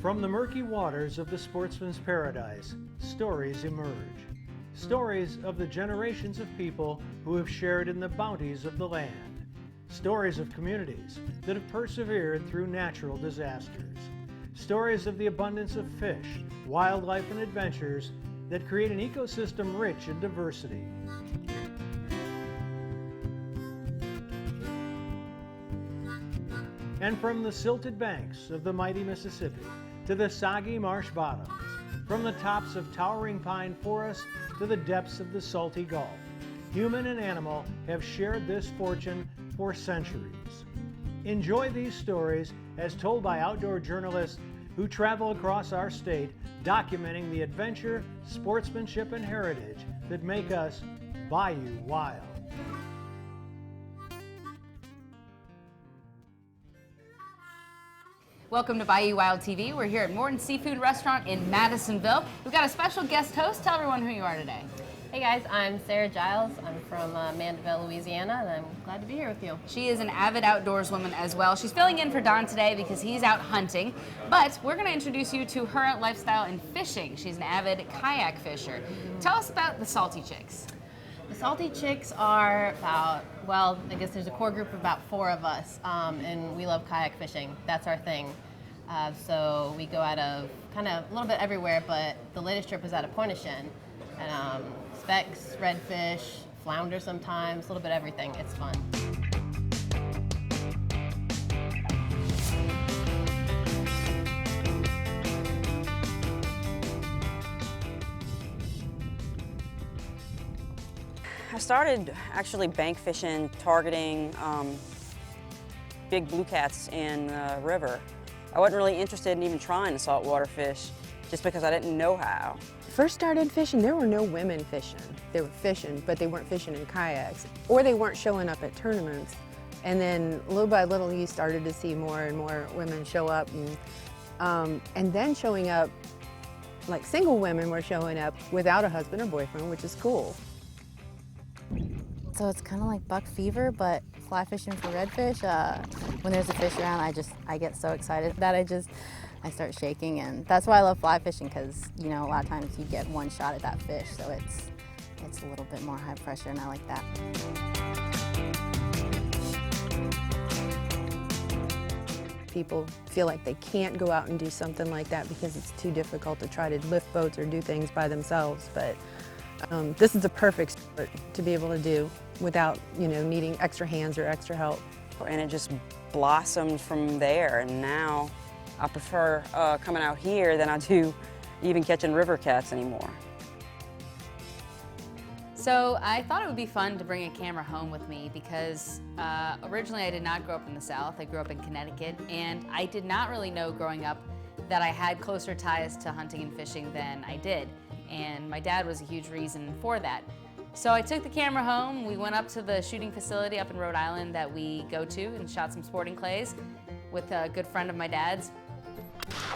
From the murky waters of the sportsman's paradise, stories emerge. Stories of the generations of people who have shared in the bounties of the land. Stories of communities that have persevered through natural disasters. Stories of the abundance of fish, wildlife, and adventures that create an ecosystem rich in diversity. And from the silted banks of the mighty Mississippi to the soggy marsh bottoms, from the tops of towering pine forests to the depths of the salty Gulf, human and animal have shared this fortune for centuries. Enjoy these stories as told by outdoor journalists who travel across our state, documenting the adventure, sportsmanship, and heritage that make us Bayou Wild. Welcome to Bayou Wild TV. We're here at Morton's Seafood Restaurant in Madisonville. We've got a special guest host. Tell everyone who you are today. Hey guys, I'm Sarah Giles. I'm from Mandeville, Louisiana, and I'm glad to be here with you. She is an avid outdoorswoman as well. She's filling in for Don today because he's out hunting, but we're going to introduce you to her lifestyle in fishing. She's an avid kayak fisher. Tell us about the Salty Chicks. The Salty Chicks are about, well, I guess there's a core group of about 4 of us, and we love kayak fishing. That's our thing. So we go out of kind of a little bit everywhere, but the latest trip was out of Pointe-a-Chan. And specks, redfish, flounder sometimes, a little bit of everything. It's fun. I started actually bank fishing, targeting big blue cats in the river. I wasn't really interested in even trying to saltwater fish just because I didn't know how. First started fishing, there were no women fishing. They were fishing, but they weren't fishing in kayaks, or they weren't showing up at tournaments. And then little by little, you started to see more and more women show up, and then showing up, like single women were showing up without a husband or boyfriend, which is cool. So it's kind of like buck fever, but fly fishing for redfish. When there's a fish around, I get so excited that I start shaking, and that's why I love fly fishing, because you know a lot of times you get one shot at that fish, so it's a little bit more high pressure, and I like that. People feel like they can't go out and do something like that because it's too difficult to try to lift boats or do things by themselves, but this is a perfect sport to be able to do without, needing extra hands or extra help. And it just blossomed from there, and now I prefer coming out here than I do even catching river cats anymore. So I thought it would be fun to bring a camera home with me because originally I did not grow up in the South. I grew up in Connecticut, and I did not really know growing up that I had closer ties to hunting and fishing than I did. And my dad was a huge reason for that. So I took the camera home. We went up to the shooting facility up in Rhode Island that we go to and shot some sporting clays with a good friend of my dad's.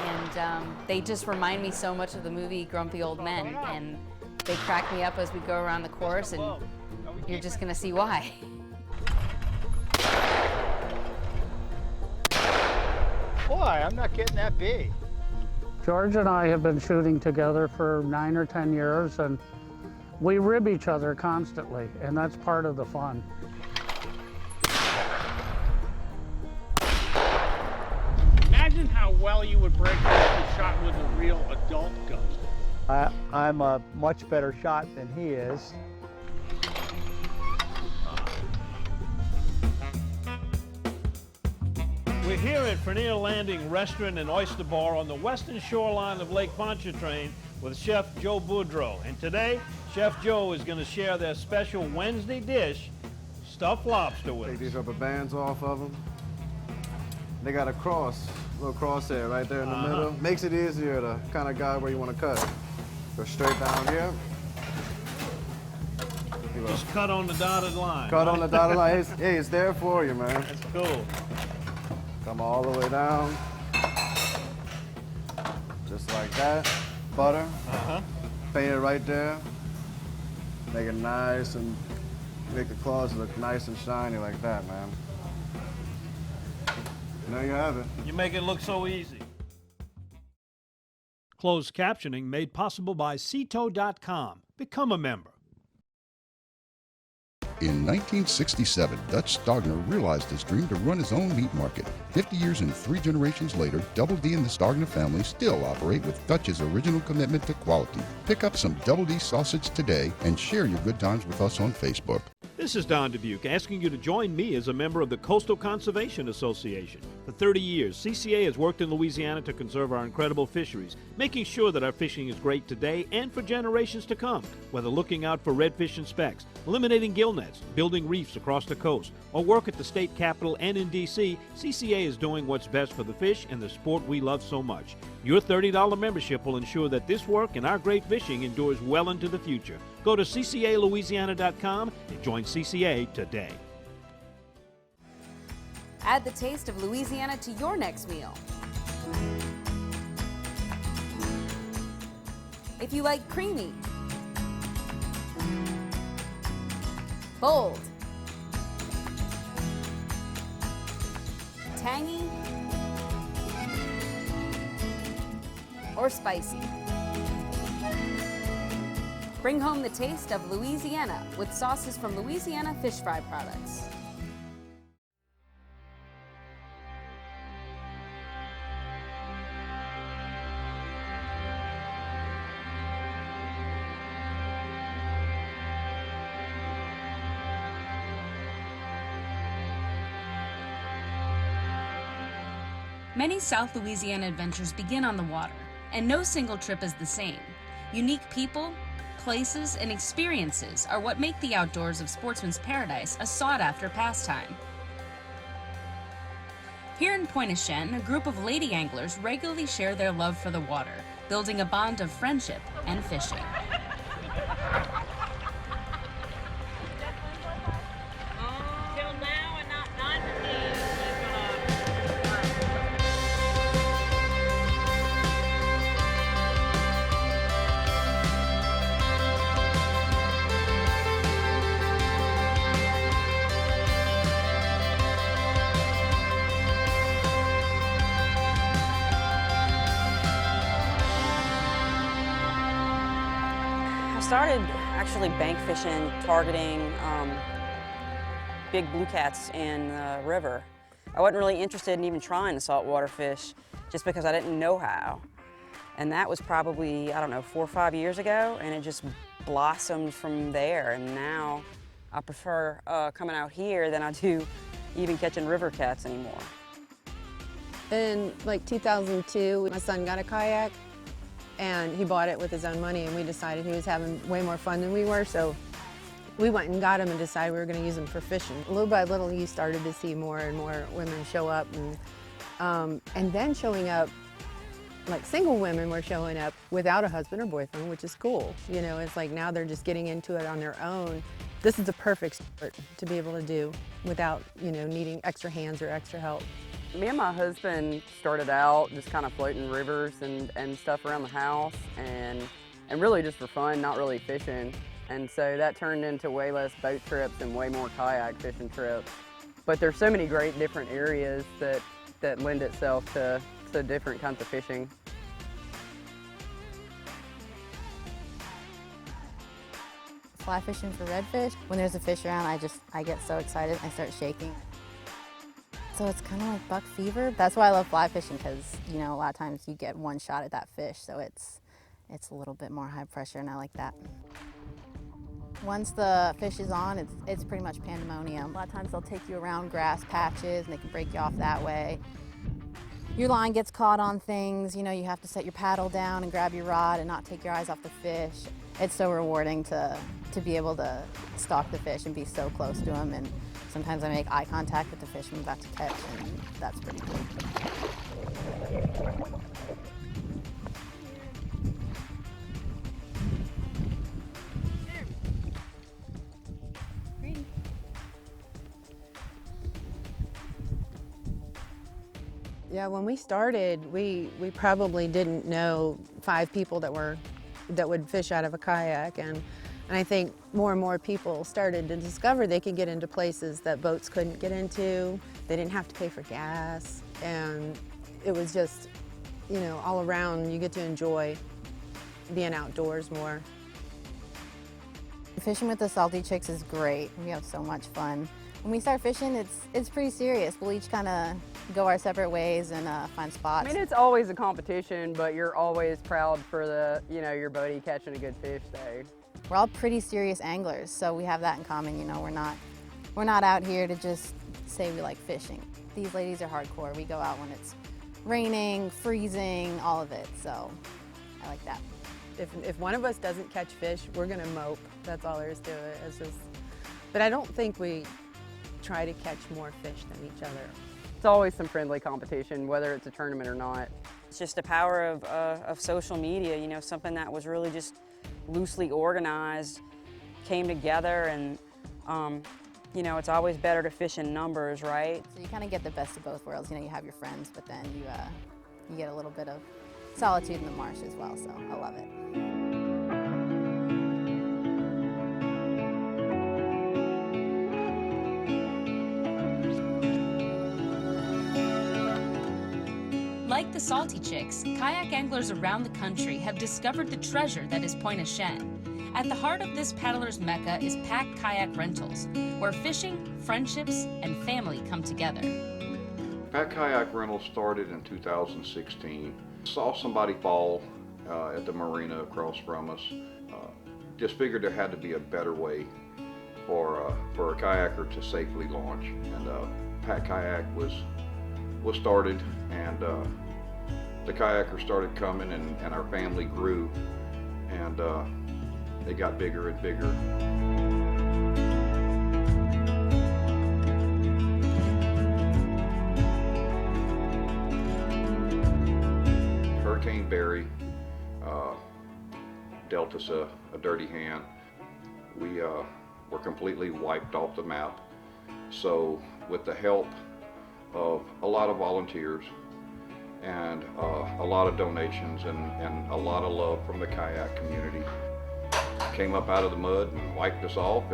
And they just remind me so much of the movie Grumpy Old Men, and they crack me up as we go around the course, and you're just gonna see why. Boy, I'm not getting that big. George and I have been shooting together for 9 or 10 years, and we rib each other constantly, and that's part of the fun. Imagine how well you would break off a shot with a real adult gun. I'm a much better shot than he is. We're here at Frenier Landing Restaurant and Oyster Bar on the western shoreline of Lake Pontchartrain with Chef Joe Boudreau. And today, Chef Joe is going to share their special Wednesday dish, stuffed lobster with us. Take these rubber bands off of them. They got a little crosshair right there in the middle. Makes it easier to kind of guide where you want to cut it. Go straight down here. Just cut on the dotted line. Cut on the dotted line. Hey, it's there for you, man. That's cool. Come all the way down. Just like that. Butter. Paint it right there. Make it nice and make the claws look nice and shiny like that, man. And there you have it. You make it look so easy. Closed captioning made possible by Ceto.com. Become a member. In 1967, Dutch Stogner realized his dream to run his own meat market. 50 years and 3 generations later, Double D and the Stogner family still operate with Dutch's original commitment to quality. Pick up some Double D sausage today and share your good times with us on Facebook. This is Don Dubuque asking you to join me as a member of the Coastal Conservation Association. For 30 years, CCA has worked in Louisiana to conserve our incredible fisheries, making sure that our fishing is great today and for generations to come. Whether looking out for redfish and specks, eliminating gill nets, building reefs across the coast, or work at the state capitol and in D.C., CCA is doing what's best for the fish and the sport we love so much. Your $30 membership will ensure that this work and our great fishing endures well into the future. Go to ccalouisiana.com and join CCA today. Add the taste of Louisiana to your next meal. If you like creamy, bold, tangy, or spicy, bring home the taste of Louisiana with sauces from Louisiana Fish Fry products. Many South Louisiana adventures begin on the water, and no single trip is the same. Unique people, places, and experiences are what make the outdoors of Sportsman's Paradise a sought-after pastime. Here in Pointe-aux-Chenes, a group of lady anglers regularly share their love for the water, building a bond of friendship and fishing. I started actually bank fishing, targeting big blue cats in the river. I wasn't really interested in even trying to saltwater fish just because I didn't know how. And that was probably, I don't know, 4 or 5 years ago, and it just blossomed from there. And now I prefer coming out here than I do even catching river cats anymore. In like 2002, my son got a kayak, and he bought it with his own money, and we decided he was having way more fun than we were, so we went and got him and decided we were going to use him for fishing. Little by little, you started to see more and more women show up, and then showing up, like single women were showing up without a husband or boyfriend, which is cool. You know, it's like now they're just getting into it on their own. This is the perfect sport to be able to do without, you know, needing extra hands or extra help. Me and my husband started out just kind of floating rivers and stuff around the house and really just for fun, not really fishing. And so that turned into way less boat trips and way more kayak fishing trips. But there's so many great different areas that lend itself to different kinds of fishing. Fly fishing for redfish. When there's a fish around, I get so excited, I start shaking. So it's kind of like buck fever. That's why I love fly fishing, because you know a lot of times you get one shot at that fish, so it's a little bit more high pressure, and I like that. Once the fish is on, it's pretty much pandemonium. A lot of times they'll take you around grass patches, and they can break you off that way. Your line gets caught on things, you know, you have to set your paddle down and grab your rod and not take your eyes off the fish. It's so rewarding to be able to stalk the fish and be so close to them, and sometimes I make eye contact with the fish I'm about to catch, and that's pretty cool. Yeah, when we started, we probably didn't know 5 people that would fish out of a kayak, and I think more and more people started to discover they could get into places that boats couldn't get into. They didn't have to pay for gas, and it was just, you know, all around you get to enjoy being outdoors more. Fishing with the Salty Chicks is great. We have so much fun. When we start fishing, it's pretty serious. We'll each kind of go our separate ways and find spots. I mean, it's always a competition, but you're always proud for the, you know, your buddy catching a good fish. So We're all pretty serious anglers, so we have that in common. You know, we're not out here to just say we like fishing. These ladies are hardcore. We go out when it's raining, freezing, all of it. So I like that. If one of us doesn't catch fish, we're gonna mope. That's all there is to it. It's just, but I don't think we try to catch more fish than each other. it's always some friendly competition, whether it's a tournament or not. It's just the power of social media, you know, something that was really just loosely organized, came together, and you know, it's always better to fish in numbers, right? So you kind of get the best of both worlds. You know, you have your friends, but then you get a little bit of solitude in the marsh as well, so I love it. Like the Salty Chicks, kayak anglers around the country have discovered the treasure that is Point Auchan. At the heart of this paddler's mecca is PAC Kayak Rentals, where fishing, friendships, and family come together. PAC Kayak Rentals started in 2016. Saw somebody fall at the marina across from us. Just figured there had to be a better way for a kayaker to safely launch. And PAC Kayak was started, and the kayakers started coming, and our family grew, and they got bigger and bigger. Hurricane Barry dealt us a dirty hand. We were completely wiped off the map. So with the help of a lot of volunteers and a lot of donations and a lot of love from the kayak community, came up out of the mud and wiped us off,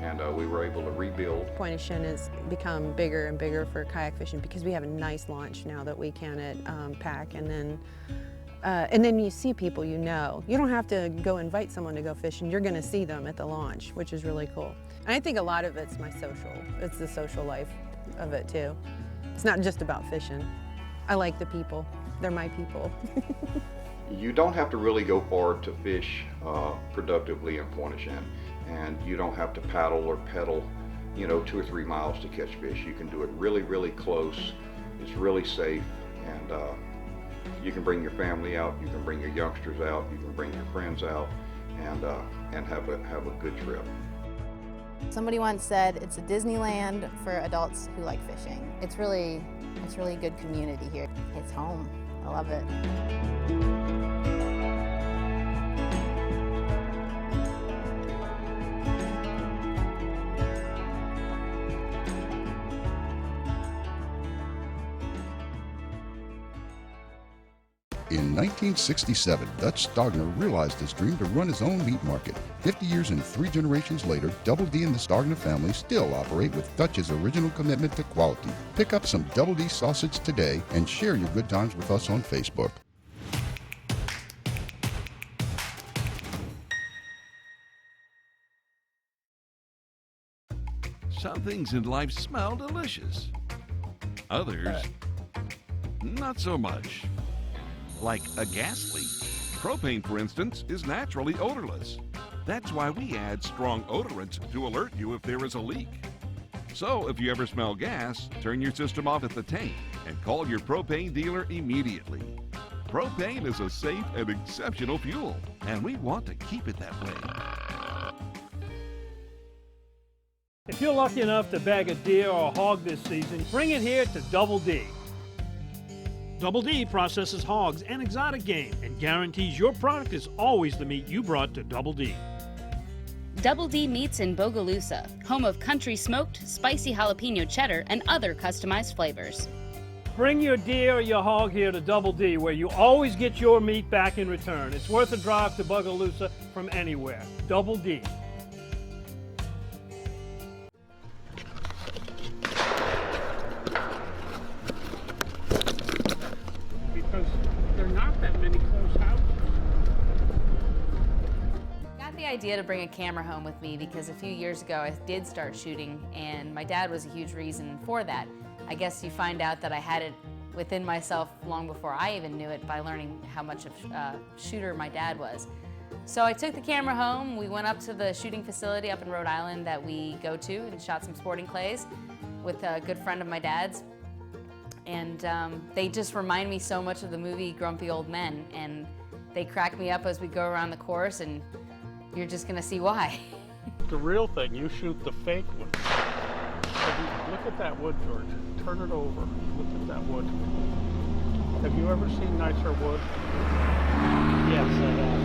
and we were able to rebuild. Point Auchan has become bigger and bigger for kayak fishing because we have a nice launch now that we can at PAC, and then you see people you know. You don't have to go invite someone to go fishing. You're going to see them at the launch, which is really cool. And I think a lot of it's my social. It's the social life of it too. It's not just about fishing. I like the people. They're my people. You don't have to really go far to fish productively in Point Auchan, and you don't have to paddle or pedal, 2 or 3 miles to catch fish. You can do it really, really close. It's really safe, and you can bring your family out, you can bring your youngsters out, you can bring your friends out, and have a good trip. Somebody once said it's a Disneyland for adults who like fishing. It's really a good community here. It's home. I love it. In 1967, Dutch Stogner realized his dream to run his own meat market. 50 years and 3 generations later, Double D and the Stogner family still operate with Dutch's original commitment to quality. Pick up some Double D sausage today and share your good times with us on Facebook. Some things in life smell delicious. Others, not so much. Like a gas leak. Propane, for instance, is naturally odorless. That's why we add strong odorants to alert you if there is a leak. So if you ever smell gas, turn your system off at the tank and call your propane dealer immediately. Propane is a safe and exceptional fuel, and we want to keep it that way. If you're lucky enough to bag a deer or a hog this season, bring it here to Double D. Double D processes hogs and exotic game and guarantees your product is always the meat you brought to Double D. Double D Meats in Bogalusa, home of country smoked, spicy jalapeno cheddar, and other customized flavors. Bring your deer or your hog here to Double D, where you always get your meat back in return. It's worth a drive to Bogalusa from anywhere. Double D. Because idea to bring a camera home with me because a few years ago I did start shooting, and my dad was a huge reason for that. I guess you find out that I had it within myself long before I even knew it by learning how much of a shooter my dad was. So I took the camera home. We went up to the shooting facility up in Rhode Island that we go to and shot some sporting clays with a good friend of my dad's. And they just remind me so much of the movie Grumpy Old Men, and they crack me up as we go around the course, and you're just gonna see why. The real thing, you shoot the fake one. Look at that wood, George. Turn it over. Look at that wood. Have you ever seen nicer wood? Yes, I have.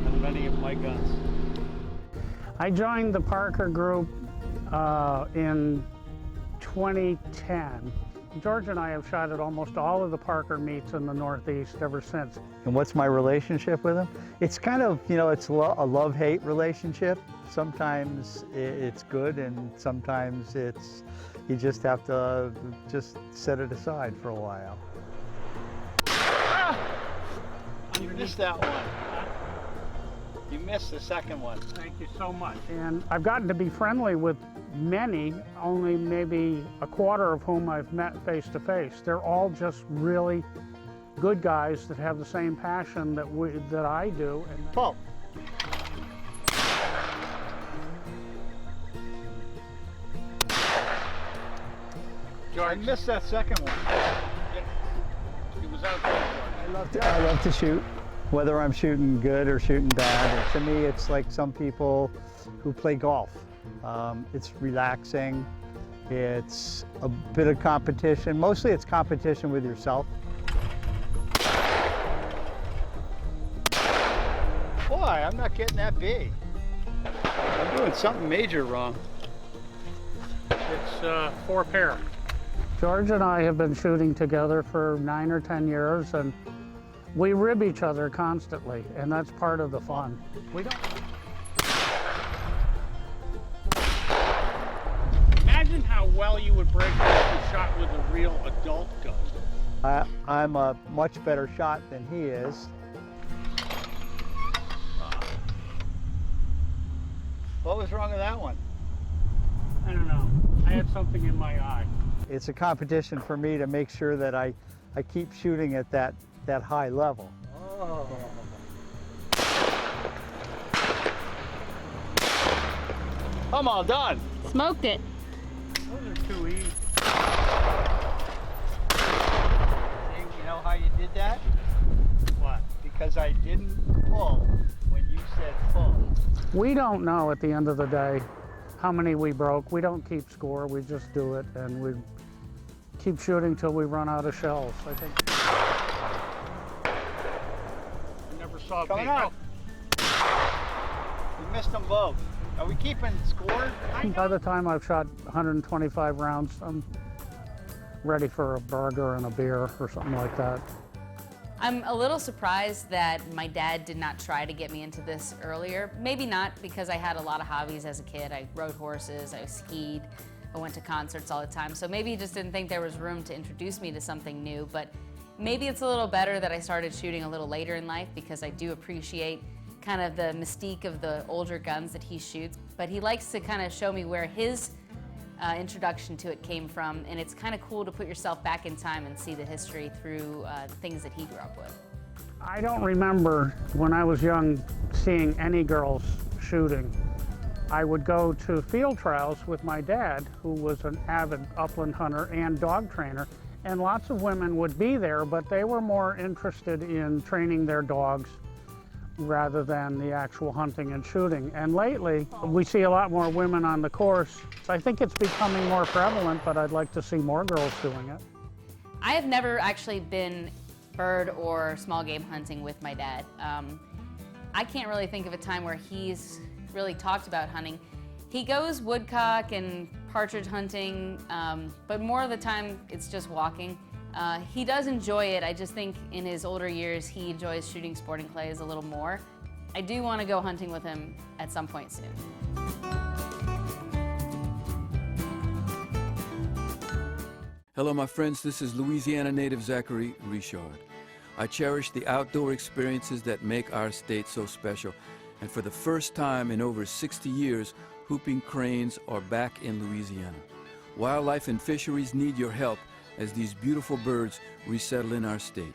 And many of my guns. I joined the Parker group in 2010. George and I have shot at almost all of the Parker meets in the Northeast ever since. And what's my relationship with him? It's kind of, you know, it's a love-hate relationship. Sometimes it's good, and sometimes it's, you just have to just set it aside for a while. You missed that one. You missed the second one. Thank you so much. And I've gotten to be friendly with many, only maybe a quarter of whom I've met face to face. They're all just really good guys that have the same passion that I do. And Paul. George, I missed that second one. It was out there. I love to shoot, whether I'm shooting good or shooting bad. And to me, it's like some people who play golf. It's relaxing. It's a bit of competition. Mostly it's competition with yourself. Boy, I'm not getting that big. I'm doing something major wrong. It's 4 pair. George and I have been shooting together for 9 or 10 years, and we rib each other constantly, and that's part of the fun. We don't. Imagine how well you would break a shot with a real adult gun. I'm a much better shot than he is. What was wrong with that one? I don't know. I had something in my eye. It's a competition for me to make sure that I keep shooting at that high level. Oh. I'm all done. Smoked it. Those are too easy. See, you know how you did that? What? Because I didn't pull when you said pull. We don't know at the end of the day how many we broke. We don't keep score. We just do it, and we keep shooting till we run out of shells. I think. I never saw Coming up. We missed them both. Are we keeping score? By the time I've shot 125 rounds, I'm ready for a burger and a beer or something like that. I'm a little surprised that my dad did not try to get me into this earlier. Maybe not, because I had a lot of hobbies as a kid. I rode horses, I skied, I went to concerts all the time. So maybe he just didn't think there was room to introduce me to something new. But maybe it's a little better that I started shooting a little later in life, because I do appreciate kind of the mystique of the older guns that he shoots. But he likes to kind of show me where his introduction to it came from, and it's kind of cool to put yourself back in time and see the history through the things that he grew up with. I don't remember when I was young seeing any girls shooting. I would go to field trials with my dad, who was an avid upland hunter and dog trainer, and lots of women would be there, but they were more interested in training their dogs rather than the actual hunting and shooting. And lately, we see a lot more women on the course. I think it's becoming more prevalent, but I'd like to see more girls doing it. I have never actually been bird or small game hunting with my dad. I can't really think of a time where he's really talked about hunting. He goes woodcock and partridge hunting, but more of the time it's just walking. He does enjoy it. I just think in his older years he enjoys shooting sporting clays a little more. I do want to go hunting with him at some point soon. Hello, my friends. This is Louisiana native Zachary Richard. I cherish the outdoor experiences that make our state so special, And for the first time in over 60 years, whooping cranes are back in Louisiana. Wildlife and fisheries need your help as these beautiful birds resettle in our state.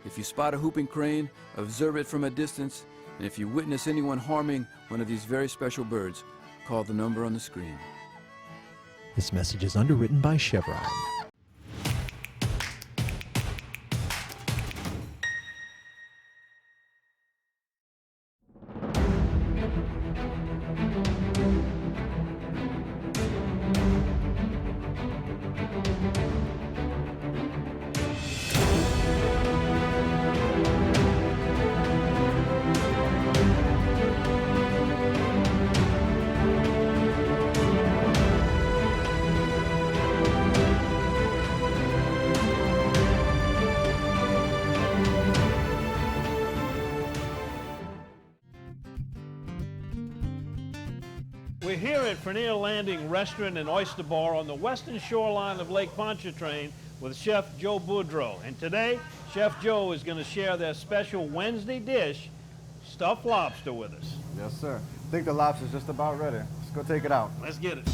If you spot a whooping crane, observe it from a distance, and if you witness anyone harming one of these very special birds, call the number on the screen. This message is underwritten by Chevron. We're here at Frenier Landing Restaurant and Oyster Bar on the western shoreline of Lake Pontchartrain with Chef Joe Boudreau. And today, Chef Joe is going to share their special Wednesday dish, stuffed lobster, with us. Yes, sir. I think the lobster's just about ready. Let's go take it out. Let's get it.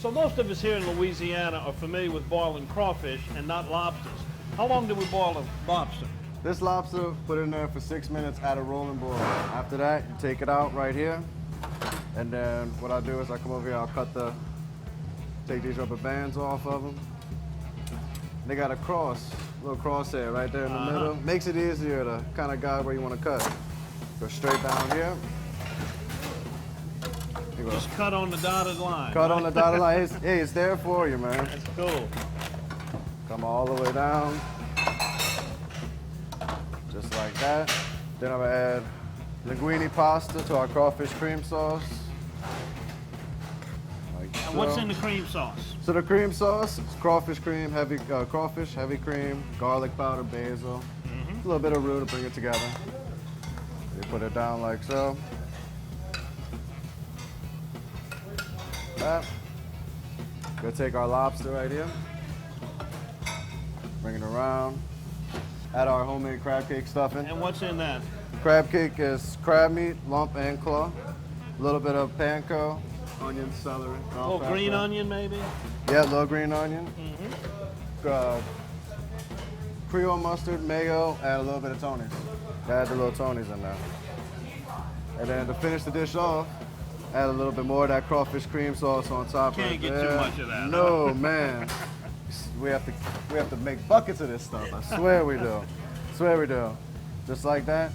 So most of us here in Louisiana are familiar with boiling crawfish and not lobsters. How long do we boil a lobster? This lobster, put in there for 6 minutes at a rolling boil. After that, you take it out right here. And then what I do is I come over here, I'll take these rubber bands off of them. They got a little crosshair right there in the middle. Makes it easier to kind of guide where you want to cut. Go straight down here. Just cut on the dotted line. Cut on the dotted line. Hey, it's there for you, man. That's cool. Come all the way down. Just like that. Then I'm gonna add linguine pasta to our crawfish cream sauce. Like And so. what's in the cream sauce? So the cream sauce is crawfish cream, heavy cream, garlic powder, basil, a little bit of roux to bring it together. You put it down like so. That. Gonna take our lobster right here, bring it around. Add our homemade crab cake stuffing. And what's in that? Crab cake is crab meat, lump and claw. A little bit of panko, onion, celery. A little green onion, maybe? Yeah, a little green onion. Creole mustard, mayo, add a little bit of Tony's. Add the little Tony's in there. And then to finish the dish off, add a little bit more of that crawfish cream sauce on top. Can't get too much of that. No, man. We have to make buckets of this stuff. I swear we do. I swear we do. Just like that.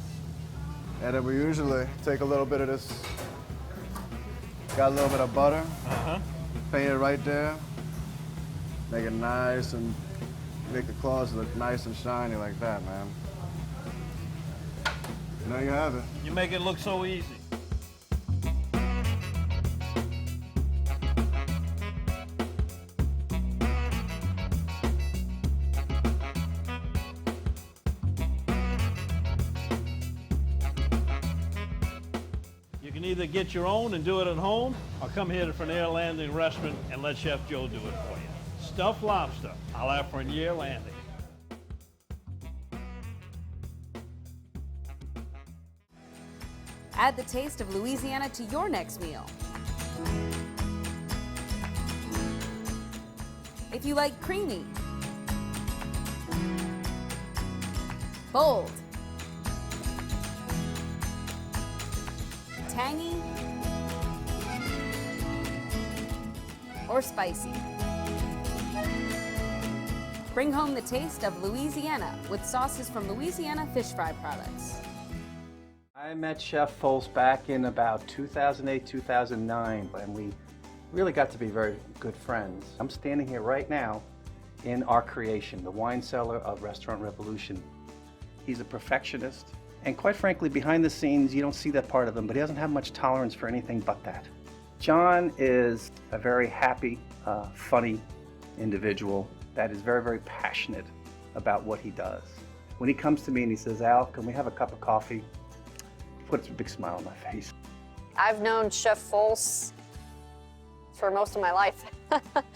And then we usually take a little bit of this. Got a little bit of butter. Paint it right there. Make it nice and make the claws look nice and shiny like that, man. And there you have it. You make it look so easy. You can either get your own and do it at home, or come here to Frenier Landing Restaurant and let Chef Joe do it for you. Stuffed lobster, a la Frenier Landing. Add the taste of Louisiana to your next meal. If you like creamy, bold, tangy, or spicy, bring home the taste of Louisiana with sauces from Louisiana fish fry products. I met Chef Folse back in about 2008, 2009, and we really got to be very good friends. I'm standing here right now in our creation, the wine cellar of Restaurant Revolution. He's a perfectionist, and quite frankly, behind the scenes, you don't see that part of him, but he doesn't have much tolerance for anything but that. John is a very happy, funny individual that is very, very passionate about what he does. When he comes to me and he says, "Al, can we have a cup of coffee?" Puts a big smile on my face. I've known Chef Folse for most of my life.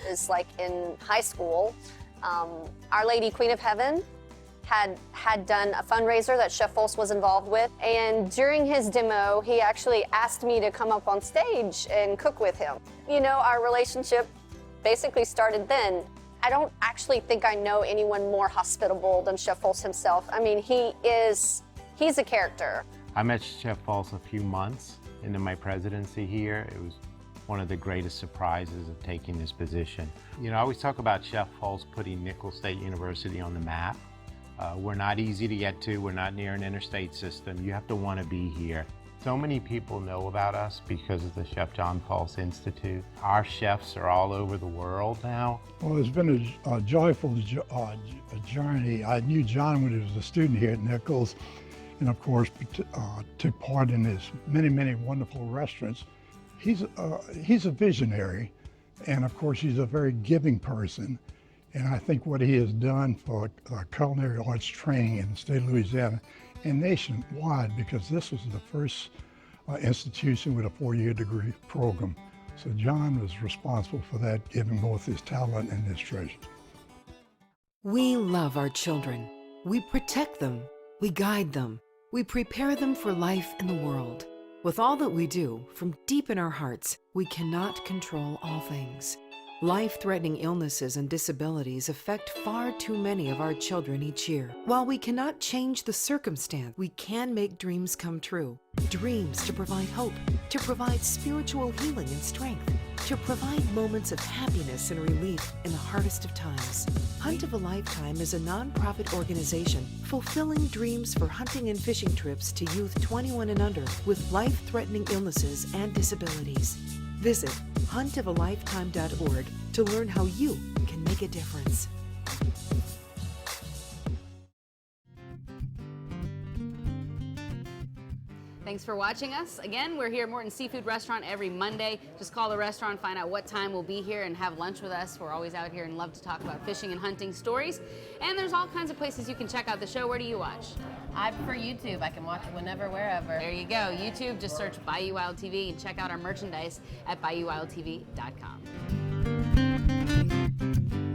It's like in high school, Our Lady Queen of Heaven had done a fundraiser that Chef Folse was involved with, and during his demo, he actually asked me to come up on stage and cook with him. You know, our relationship basically started then. I don't actually think I know anyone more hospitable than Chef Folse himself. I mean, he's a character. I met Chef Folse a few months into my presidency here. It was one of the greatest surprises of taking this position. You know, I always talk about Chef Folse putting Nicholls State University on the map. We're not easy to get to. We're not near an interstate system. You have to want to be here. So many people know about us because of the Chef John Folse Institute. Our chefs are all over the world now. Well, it's been a joyful journey. I knew John when he was a student here at Nicholls, and of course took part in his many, many wonderful restaurants. He's a visionary, and of course he's a very giving person. And I think what he has done for culinary arts training in the state of Louisiana and nationwide, because this was the first institution with a 4-year degree program. So John was responsible for that, given both his talent and his treasure. We love our children. We protect them. We guide them. We prepare them for life in the world. With all that we do, from deep in our hearts, we cannot control all things. Life-threatening illnesses and disabilities affect far too many of our children each year. While we cannot change the circumstance, we can make dreams come true. Dreams to provide hope, to provide spiritual healing and strength, to provide moments of happiness and relief in the hardest of times. Hunt of a Lifetime is a nonprofit organization fulfilling dreams for hunting and fishing trips to youth 21 and under with life-threatening illnesses and disabilities. Visit huntofalifetime.org to learn how you can make a difference. Thanks for watching us. Again, we're here at Morton Seafood Restaurant every Monday. Just call the restaurant, find out what time we'll be here, and have lunch with us. We're always out here and love to talk about fishing and hunting stories. And there's all kinds of places you can check out the show. Where do you watch? I prefer YouTube. I can watch it whenever, wherever. There you go. YouTube, just search Bayou Wild TV and check out our merchandise at BayouWildTV.com.